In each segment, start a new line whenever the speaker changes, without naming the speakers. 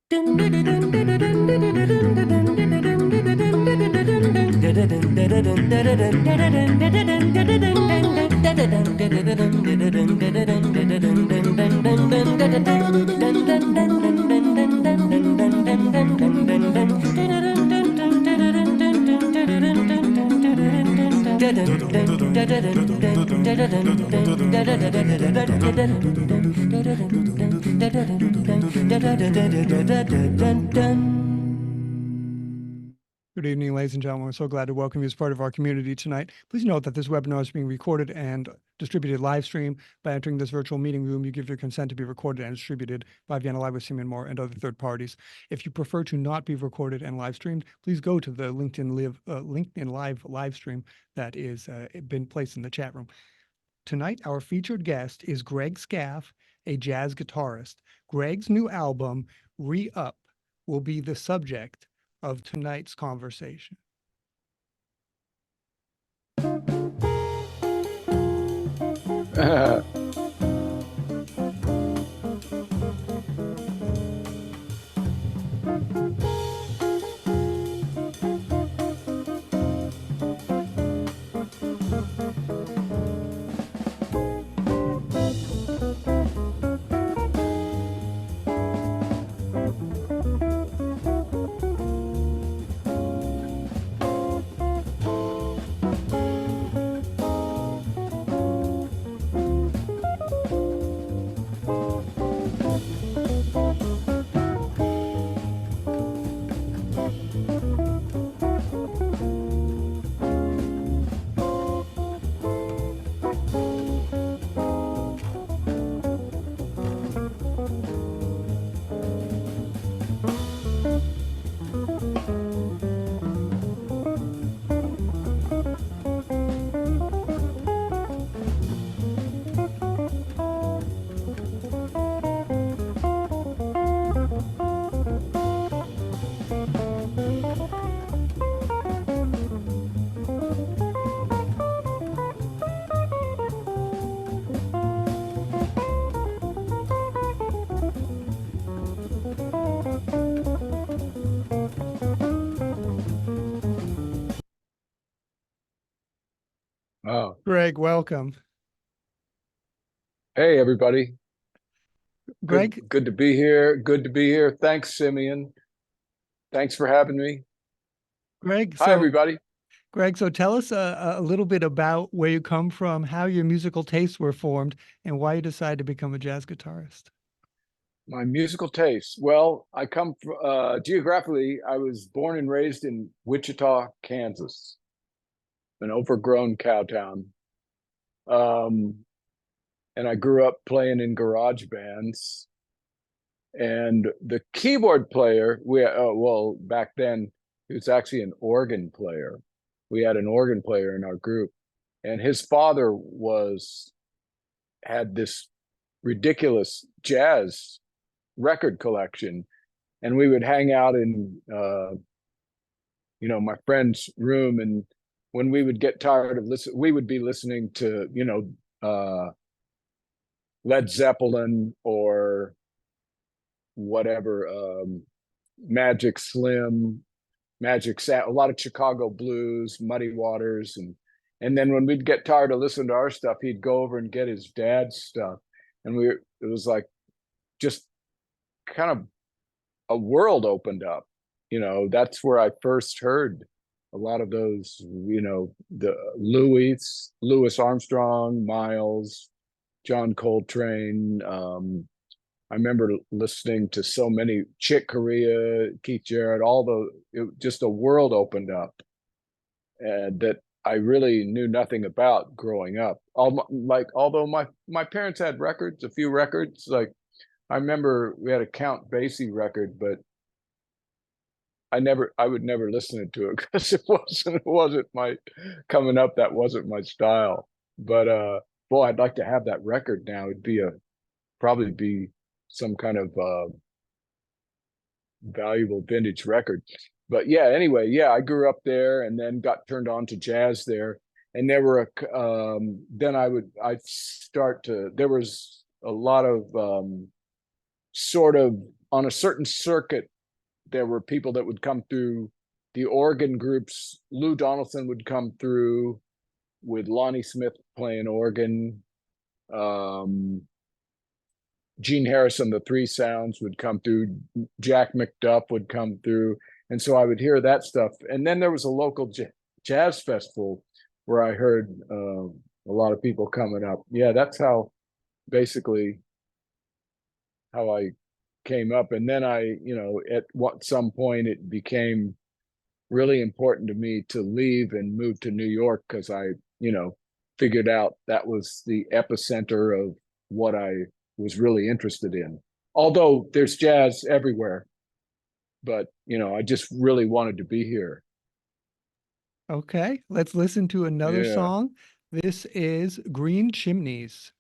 Good evening, ladies and gentlemen. We're so glad to welcome you as part of our community tonight. Please note that this webinar is being recorded and distributed live stream. By entering this virtual meeting room, you give your consent to be recorded and distributed by Vienna Live with Simeon Moore and other third parties. If you prefer to not be recorded and live streamed, please go to the LinkedIn live stream that is been placed in the chat room. Tonight, our featured guest is Greg Skaff, a jazz guitarist. Greg's new album, Re-Up, will be the subject of tonight's conversation.
Oh,
Greg, welcome.
hey everybody.
Greg,
Good to be here. Good to be here. Thanks, Simeon. Thanks for having me.
Greg,
Hi, everybody.
Greg, so tell us a little bit about where you come from, how your musical tastes were formed, and why you decided to become a jazz guitarist.
My musical taste. Well, I come from, geographically, I was born and raised in Wichita, Kansas, an overgrown cow town. And I grew up playing in garage bands. And the keyboard player, well, back then, he was actually an organ player. We had an organ player in our group, and his father had this ridiculous jazz record collection, and we would hang out in my friend's room, and when we would get tired of listening, we would be listening to Led Zeppelin or whatever, Magic Slim, a lot of Chicago blues, Muddy Waters, and then when we'd get tired of listening to our stuff, he'd go over and get his dad's stuff, and it was like just kind of a world opened up. That's where I first heard a lot of those, the Louis Armstrong, Miles, John Coltrane. I remember listening to so many, Chick Corea, Keith Jarrett, just a world opened up, and that I really knew nothing about growing up. Although my parents had a few records, like I remember we had a Count Basie record, but I would never listen to it because it wasn't my coming up. That wasn't my style. But boy, I'd like to have that record now. It'd probably be some kind of valuable vintage record. But yeah, anyway, yeah, I grew up there and then got turned on to jazz there. And there were there was a lot of sort of on a certain circuit, there were people that would come through. The organ groups, Lou Donaldson would come through with Lonnie Smith playing organ. Gene Harrison, the Three Sounds would come through. Jack McDuff would come through. And so I would hear that stuff. And then there was a local jazz festival where I heard a lot of people coming up. Yeah, that's how basically how I came up. And then at some point it became really important to me to leave and move to New York because I, figured out that was the epicenter of what I was really interested in. Although there's jazz everywhere, but I just really wanted to be here.
Okay, let's listen to another
Yeah.
song. This is Green Chimneys.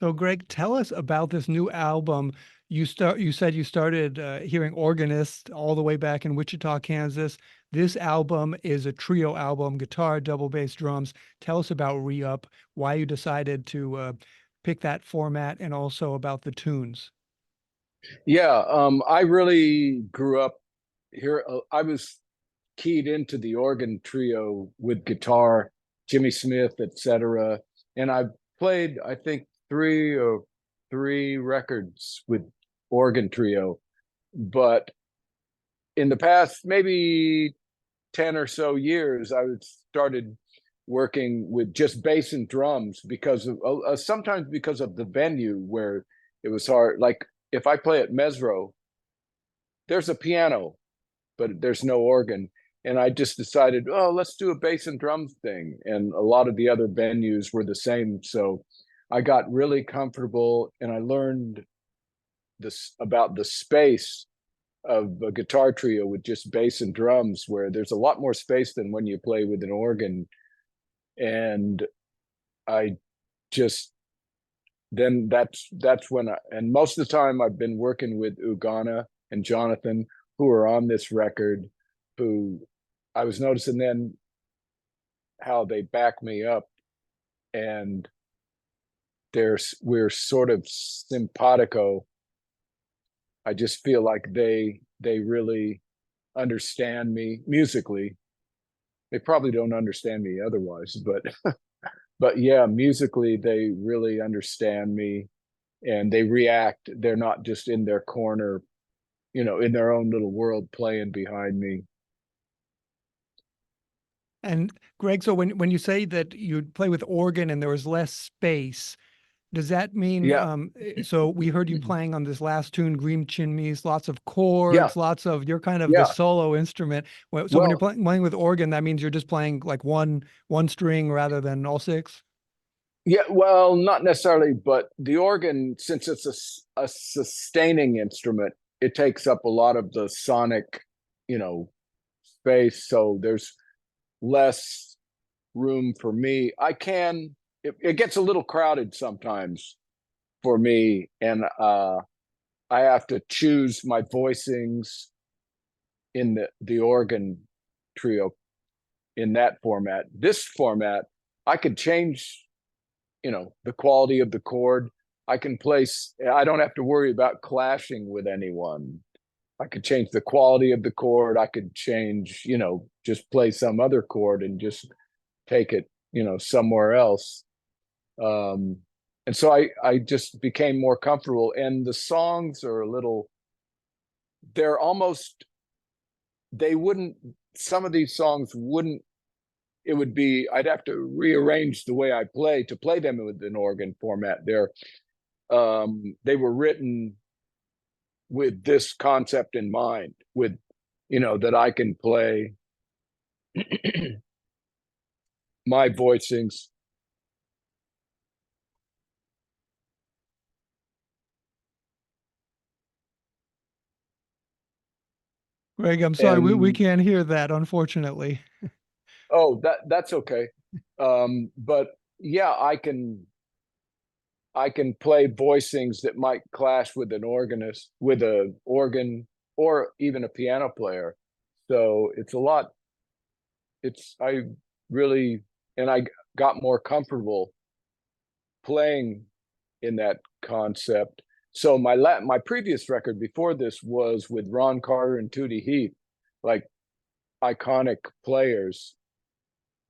So, Greg, tell us about this new album. You said you started hearing organist all the way back in Wichita, Kansas. This album is a trio album: guitar, double bass, drums. Tell us about Re-Up, why you decided to pick that format, and also about the tunes.
Yeah, I really grew up here. I was keyed into the organ trio with guitar, Jimmy Smith, etc. And I played, I think, three records with organ trio. But in the past, maybe 10 or so years, I started working with just bass and drums because of sometimes because of the venue where it was hard. Like if I play at Mesro, there's a piano, but there's no organ. And I just decided, oh, let's do a bass and drums thing. And a lot of the other venues were the same. So I got really comfortable and I learned this about the space of a guitar trio with just bass and drums, where there's a lot more space than when you play with an organ. And I just then that's when and most of the time I've been working with Ugonna and Jonathan, who are on this record, who I was noticing then how they back me up, and we're sort of simpatico. I just feel like they really understand me musically. They probably don't understand me otherwise, but yeah, musically they really understand me and they react. They're not just in their corner, in their own little world playing behind me.
And Greg, so when you say that you play with organ and there was less space, does that mean,
Yeah.
so we heard you playing on this last tune, Green Chimneys, lots of
Yeah.
chords, you're kind of the
Yeah.
solo instrument. So when you're
Well,
playing with organ, that means you're just playing like one string rather than all six?
yeah, well, not necessarily, but the organ, since it's a sustaining instrument, it takes up a lot of the sonic, space. So there's less room for me. It gets a little crowded sometimes for me, and I have to choose my voicings in the organ trio in that format. This format, I could change, the quality of the chord. I don't have to worry about clashing with anyone. I could change the quality of the chord. I could change, just play some other chord and just take it, somewhere else. Um, and so I just became more comfortable. And the songs are they're almost, they wouldn't, some of these songs wouldn't, I'd have to rearrange the way I play to play them with an organ format. They were written with this concept in mind, that I can play my voicings.
Greg, I'm sorry, we
And
can't hear that, unfortunately.
oh, that's okay. But yeah, I can play voicings that might clash with an organist, with a organ, or even a piano player. So it's a lot. I really, and I got more comfortable playing in that concept. So my previous record before this was with Ron Carter and Tootie Heath, like iconic players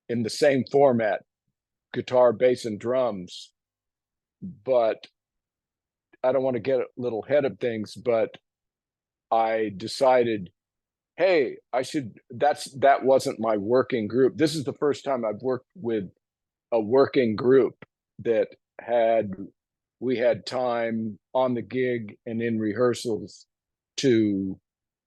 in the same format, guitar, bass, and drums. But I don't want to get a little ahead of things, but I decided, hey, that wasn't my working group. This is the first time I've worked with a working group that had we had time on the gig and in rehearsals to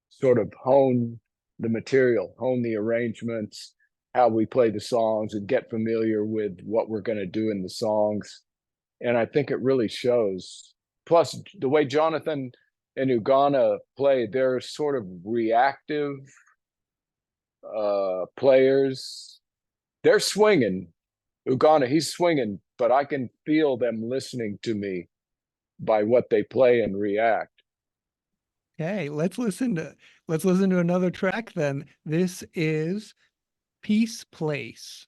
sort of hone the material, hone the arrangements, how we play the songs, and get familiar with what we're going to do in the songs. And I think it really shows. Plus, the way Jonathan and Ugonna play, they're sort of reactive players. They're swinging. Ugonna, he's swinging, but I can feel them listening to me by what they play and react.
Okay, let's listen to another track then. This is Peace Place.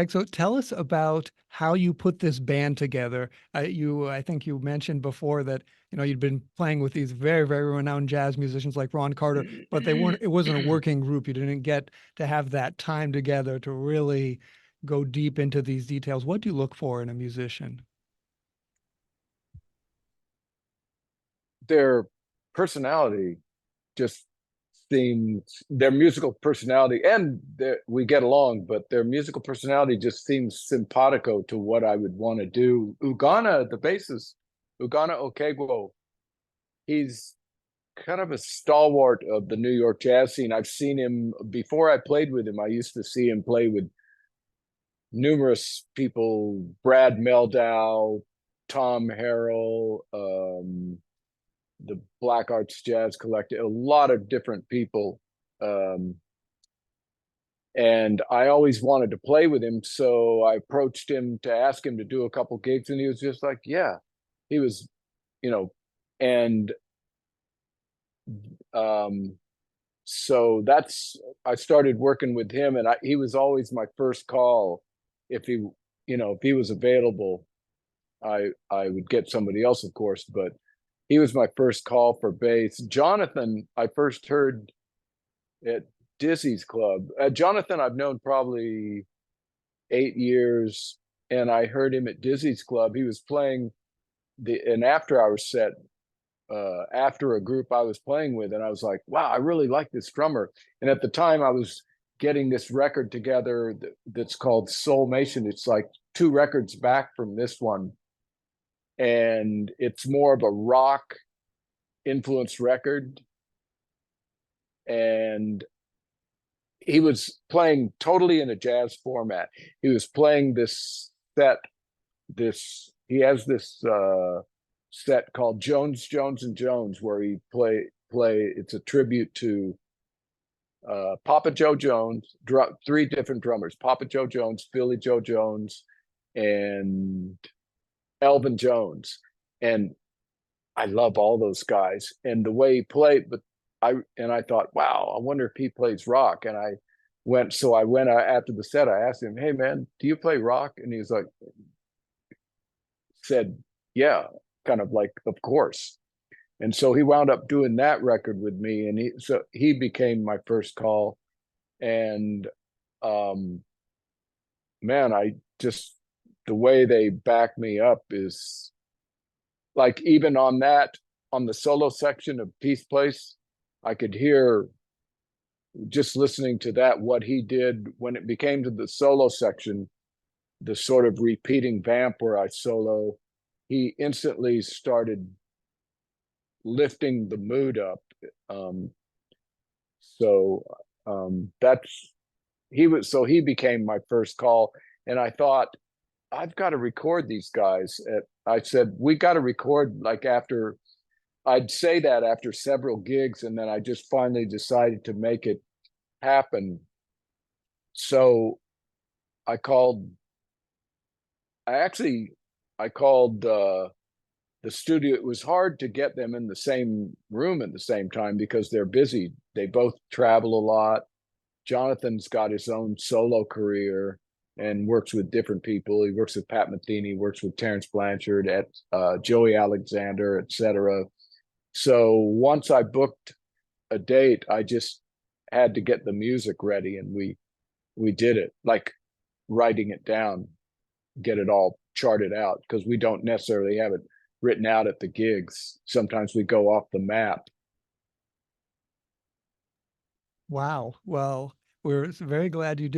Greg, so tell us about how you put this band together. I think you mentioned before that, you'd been playing with these very, very renowned jazz musicians like Ron Carter, but it wasn't a working group. You didn't get to have that time together to really go deep into these details. What do you look for in a musician?
Their personality just seems, their musical personality, and we get along, but their musical personality just seems simpatico to what I would want to do. Ugonna, the bassist, Ugonna Okegwo, he's kind of a stalwart of the New York jazz scene. I've seen him before I played with him. I used to see him play with numerous people: Brad Meldau, Tom Harrell, the Black Arts Jazz Collective, a lot of different people. And I always wanted to play with him. So I approached him to ask him to do a couple gigs, and he was just like, yeah. He was, and so I started working with him, and he was always my first call. If he was available, I would get somebody else, of course, but he was my first call for bass. Jonathan, I first heard at Dizzy's Club. Jonathan, I've known probably 8 years, and I heard him at Dizzy's Club. He was playing an after-hours set after a group I was playing with, and I was like, wow, I really like this drummer. And at the time, I was getting this record together that's called Soulmation. It's like 2 records back from this one, and it's more of a rock influenced record. And he was playing totally in a jazz format. He was playing this set, he has this set called Jones, Jones and Jones, where he play it's a tribute to Papa Joe Jones, 3 different drummers: Papa Joe Jones, Philly Joe Jones, and Elvin Jones. And I love all those guys and the way he played, but I thought, wow, I wonder if he plays rock. And I went after the set, I asked him, hey man, do you play rock? And he was like, said, yeah, kind of like, of course. And so he wound up doing that record with me, and he became my first call. And man, the way they back me up is like, even on the solo section of Peace Place, I could hear, just listening to that, what he did when it became to the solo section, the sort of repeating vamp where I solo. He instantly started lifting the mood up. He became my first call, and I thought, I've got to record these guys. I said, we got to record, like, I'd say that after several gigs, and then I just finally decided to make it happen. So I called the studio. It was hard to get them in the same room at the same time because they're busy. They both travel a lot. Jonathan's got his own solo career and works with different people. He works with Pat Metheny, works with Terrence Blanchard, at Joey Alexander, etc. So once I booked a date, I just had to get the music ready, and we did it, like writing it down, get it all charted out, because we don't necessarily have it written out at the gigs. Sometimes we go off the map.
Wow. Well, we're very glad you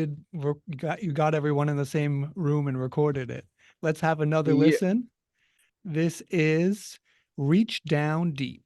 got everyone in the same room and recorded it. Let's have another listen. This is Reach Down Deep.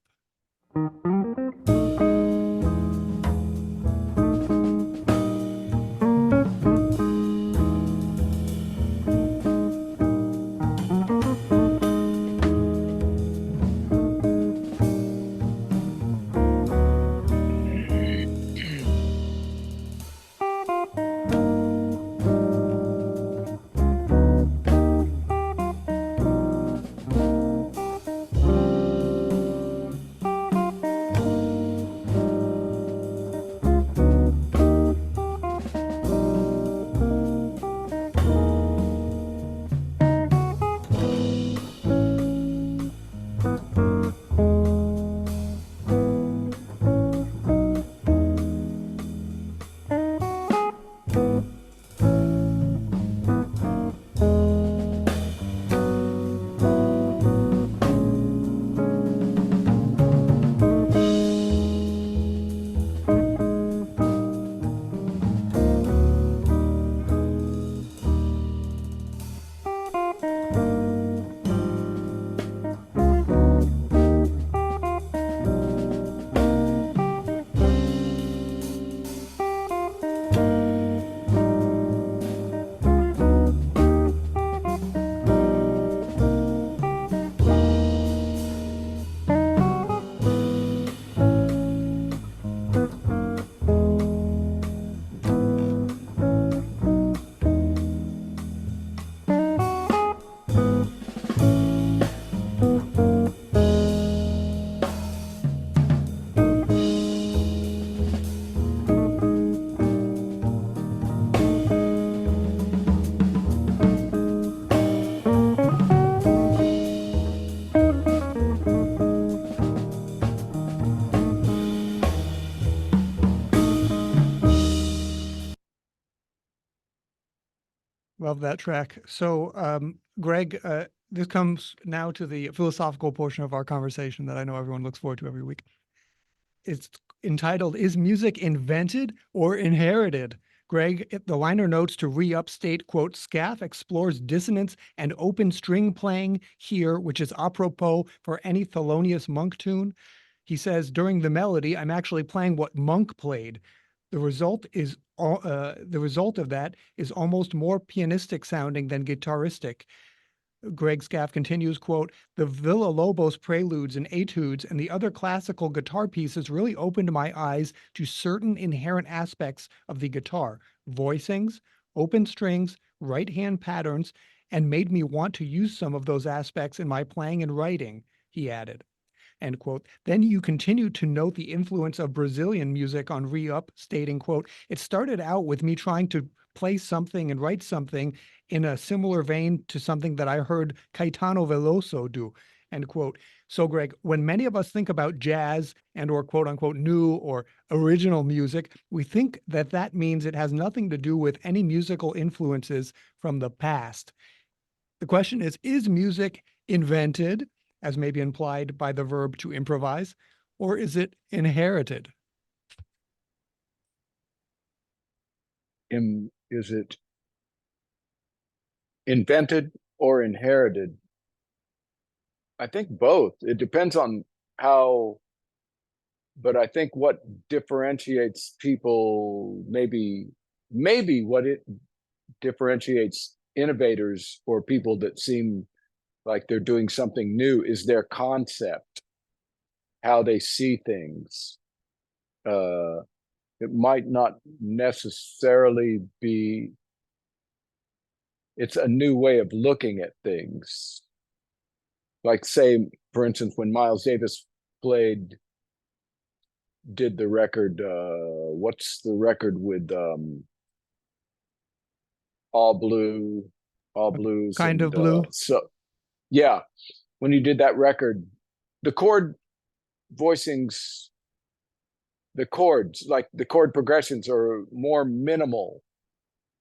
Love that track. So, Greg, this comes now to the philosophical portion of our conversation that I know everyone looks forward to every week. It's entitled, Is Music Invented or Inherited? Greg, the liner notes to re-up state, quote, Skaff explores dissonance and open string playing here, which is apropos for any Thelonious Monk tune. He says, during the melody, I'm actually playing what Monk played. The result of that is almost more pianistic sounding than guitaristic. Greg Skaff continues, quote, the Villa Lobos preludes and etudes and the other classical guitar pieces really opened my eyes to certain inherent aspects of the guitar, voicings, open strings, right hand patterns, and made me want to use some of those aspects in my playing and writing, he added. End quote. Then you continue to note the influence of Brazilian music on Re-Up, stating, quote, it started out with me trying to play something and write something in a similar vein to something that I heard Caetano Veloso do, end quote. So, Greg, when many of us think about jazz and or quote unquote new or original music, we think that that means it has nothing to do with any musical influences from the past. The question is music invented, as may be implied by the verb to improvise, or is it inherited?
Is it invented or inherited? I think both. It depends on how, but I think what differentiates people, maybe what it differentiates innovators or people that seem like they're doing something new is their concept, how they see things. It might not necessarily be, it's a new way of looking at things. Like, say, for instance, when Miles Davis did the record, what's the record with all blues
Kind
and
of blue.
so yeah, when you did that record, the chord voicings, the chords, like the chord progressions are more minimal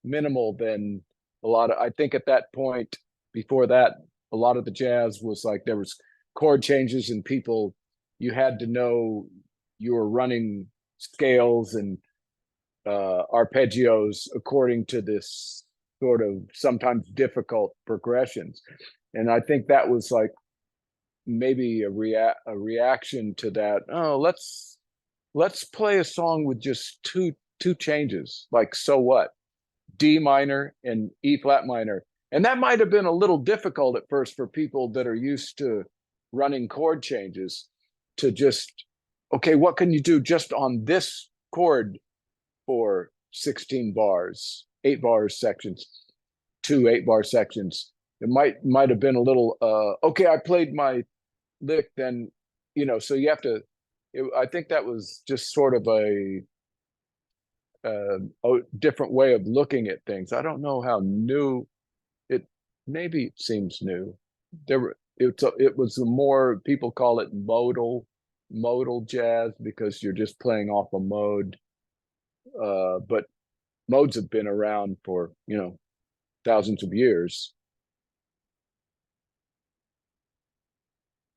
than a lot of, I think at that point, before that, a lot of the jazz was like there was chord changes and people, you had to know you were running scales and arpeggios according to this sort of sometimes difficult progressions. And I think that was like maybe a reaction to that. Oh, let's play a song with just two changes. Like, so what? D minor and E flat minor. And that might have been a little difficult at first for people that are used to running chord changes, to just, okay, what can you do just on this chord for 16 bars, 8 bar sections, 2 8 bar sections. It might have been a little okay, I played my lick, then so you have to, I think that was just sort of a different way of looking at things. I don't know how new it, maybe it seems new. It was a more, people call it modal jazz because you're just playing off a mode. But modes have been around for thousands of years.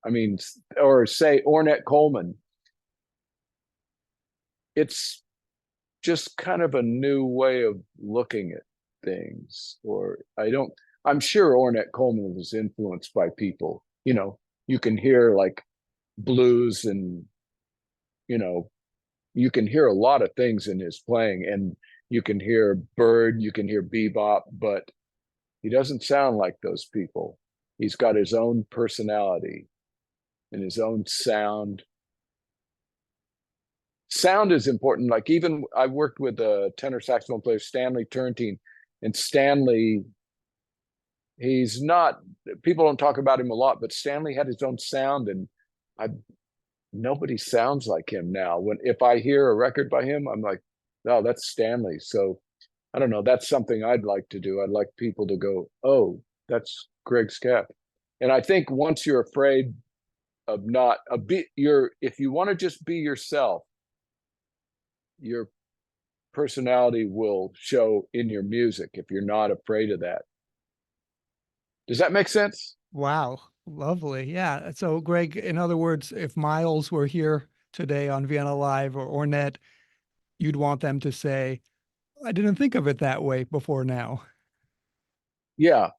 I mean, or say Ornette Coleman. It's just kind of a new way of looking at things. Or I'm sure Ornette Coleman was influenced by people. You can hear like blues and you can hear a lot of things in his playing, and you can hear Bird, you can hear bebop, but he doesn't sound like those people. He's got his own personality and his own sound. Sound is important. Like, even I worked with a tenor saxophone player, Stanley Turrentine, and Stanley, he's not, people don't talk about him a lot, but Stanley had his own sound, and nobody sounds like him now. If I hear a record by him, I'm like, no, that's Stanley. So I don't know. That's something I'd like to do. I'd like people to go, oh, that's Greg Skaff. And I think once you're afraid of not if you want to just be yourself, you're personality will show in your music if you're not afraid of that. Does that make sense?
Wow. Lovely. Yeah. So, Greg, in other words, if Miles were here today on Vienna Live or Ornette, you'd want them to say, I didn't think of it that way before now.
Yeah.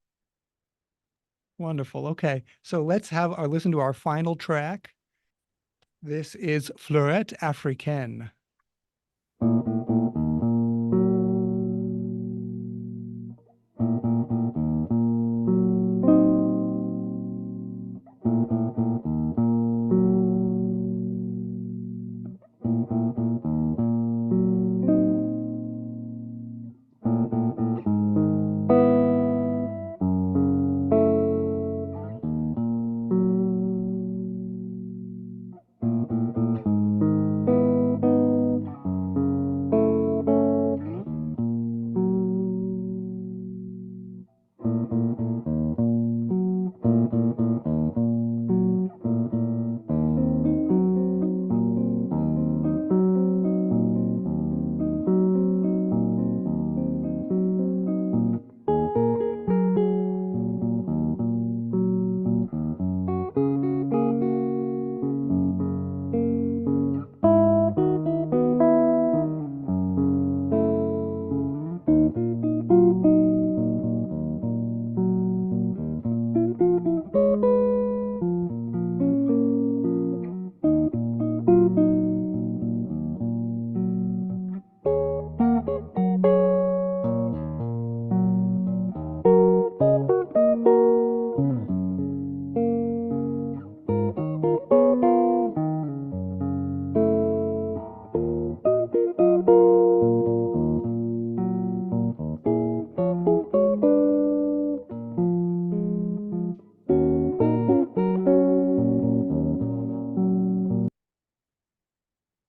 Wonderful. Okay. So let's have our listen to our final track. This is Fleurette Africaine.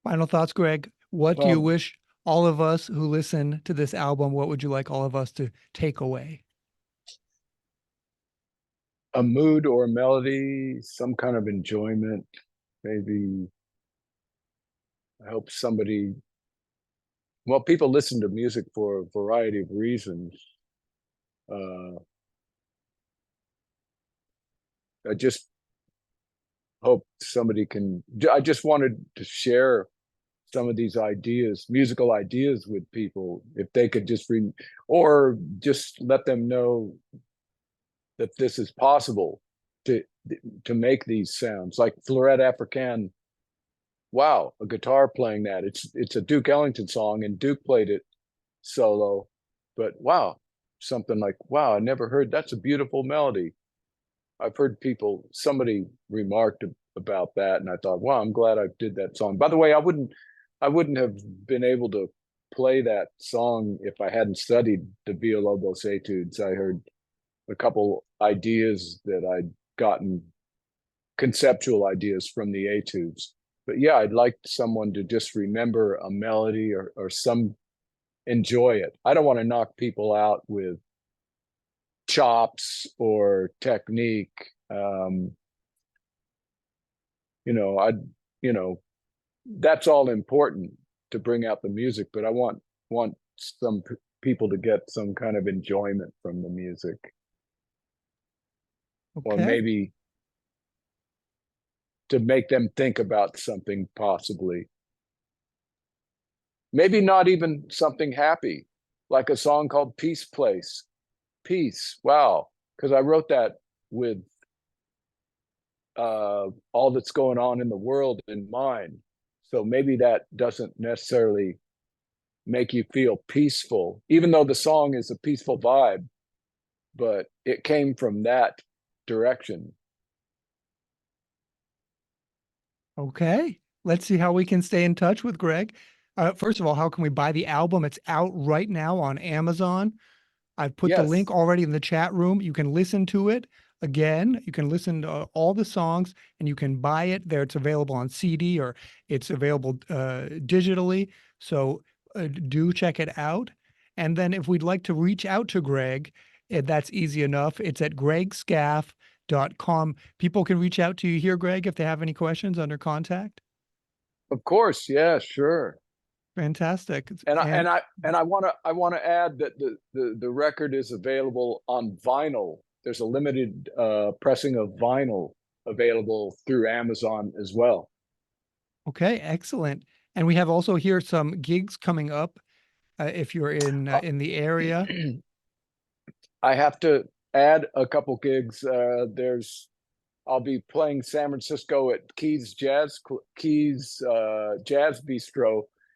Final thoughts, Greg. What do you
Well,
wish all of us who listen to this album, what would you like all of us to take away?
a mood or a melody, some kind of enjoyment, maybe. I hope somebody, well, people listen to music for a variety of reasons. Uh, I just hope somebody can, I just wanted to share some of these ideas, musical ideas with people, if they could just or just let them know that this is possible to to make these sounds like Fleurette Africaine. Wow, a guitar playing that. It's a Duke Ellington song, and Duke played it solo. But wow, something like, wow, I never heard, that's a beautiful melody. I've heard somebody remarked about that, and I thought, wow, I'm glad I did that song. By the way, I wouldn't have been able to play that song if I hadn't studied the Villalobos etudes. I heard a couple ideas that I'd gotten, conceptual ideas from the etudes. But yeah, I'd like someone to just remember a melody or some enjoy it. I don't want to knock people out with chops or technique. You know, you know, that's all important to bring out the music, but I want some people to get some kind of enjoyment from the music, or
Okay.
maybe to make them think about something, possibly. Maybe not even something happy, like a song called Peace Place. Peace. Wow. Because I wrote that with all that's going on in the world in mind. So maybe that doesn't necessarily make you feel peaceful, even though the song is a peaceful vibe, but it came from that direction.
Okay. Let's see how we can stay in touch with Greg. First of all, how can we buy the album? It's out right now on Amazon. I've put the link
Yes,
already in the chat room. You can listen to it again. You can listen to all the songs and you can buy it there. It's available on CD or it's available digitally. So do check it out. And then if we'd like to reach out to Greg, that's easy enough. It's at gregscaff.com. People can reach out to you here, Greg, if they have any questions under contact.
of course. Yeah, sure.
Fantastic.
And I want to add that the record is available on vinyl. There's a limited pressing of vinyl available through Amazon as well.
Okay, excellent. And we have also here some gigs coming up if you're in the area.
I have to add a couple gigs. I'll be playing San Francisco at Keys Jazz Bistro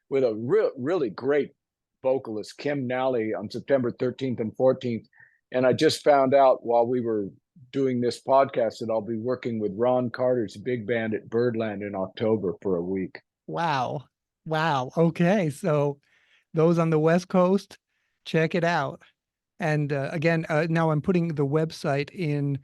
with a really great vocalist, Kim Nally, on September 13th and 14th. And I just found out while we were doing this podcast that I'll be working with Ron Carter's big band at Birdland in October for a week.
Wow. Wow. Okay. So those on the West Coast, check it out. And again, now I'm putting the website in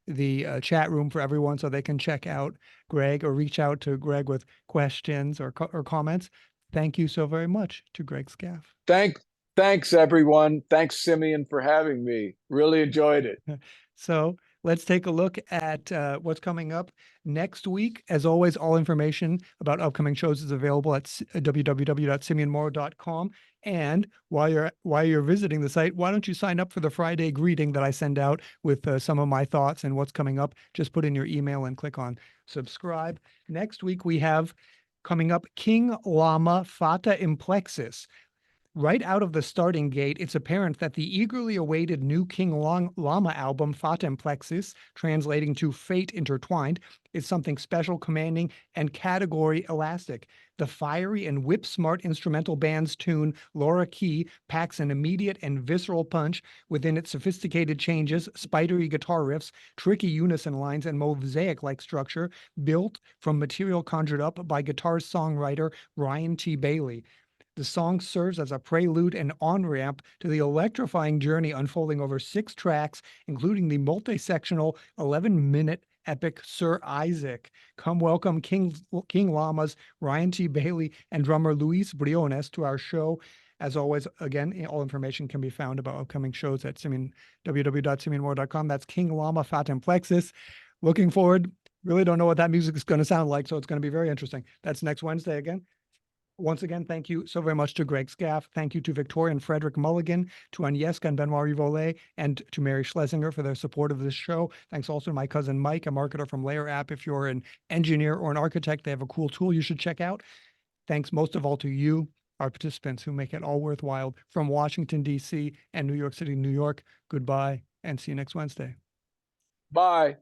the chat room for everyone so they can check out Greg or reach out to Greg with questions or comments. Thank you so very much to Greg Skaff.
Thanks everyone. Thanks, Simeon, for having me. Really enjoyed it.
So let's take a look at what's coming up next week. As always, all information about upcoming shows is available at www.simeonmorrow.com. And while you're visiting the site, why don't you sign up for the Friday greeting that I send out with some of my thoughts and what's coming up? Just put in your email and click on subscribe. Next week, we have coming up King Lama Fata Implexus. Right out of the starting gate, it's apparent that the eagerly awaited new King Lama album, Fata Implexus, translating to Fate Intertwined, is something special, commanding, and category elastic. The fiery and whip-smart instrumental band's tune, Laura Key, packs an immediate and visceral punch within its sophisticated changes, spidery guitar riffs, tricky unison lines, and mosaic-like structure built from material conjured up by guitar-songwriter Ryan T. Bailey. The song serves as a prelude and on-ramp to the electrifying journey unfolding over 6 tracks, including the multi-sectional 11-minute epic Sir Isaac. Come welcome King Lama's Ryan T. Bailey and drummer Luis Briones to our show. As always, again, all information can be found about upcoming shows at www.simeonmorrow.com. That's King Lama Fata Implexus. Looking forward. Really don't know what that music is going to sound like, so it's going to be very interesting. That's next Wednesday again. Once again, thank you so very much to Greg Skaff. Thank you to Victoria and Frederick Mulligan, to Agnieszka and Benoit Rivolet, and to Mary Schlesinger for their support of this show. Thanks also to my cousin Mike, a marketer from Layer App. If you're an engineer or an architect, they have a cool tool you should check out. Thanks most of all to you, our participants who make it all worthwhile from Washington, D.C. and New York City, New York. Goodbye, and see you next Wednesday.
Bye.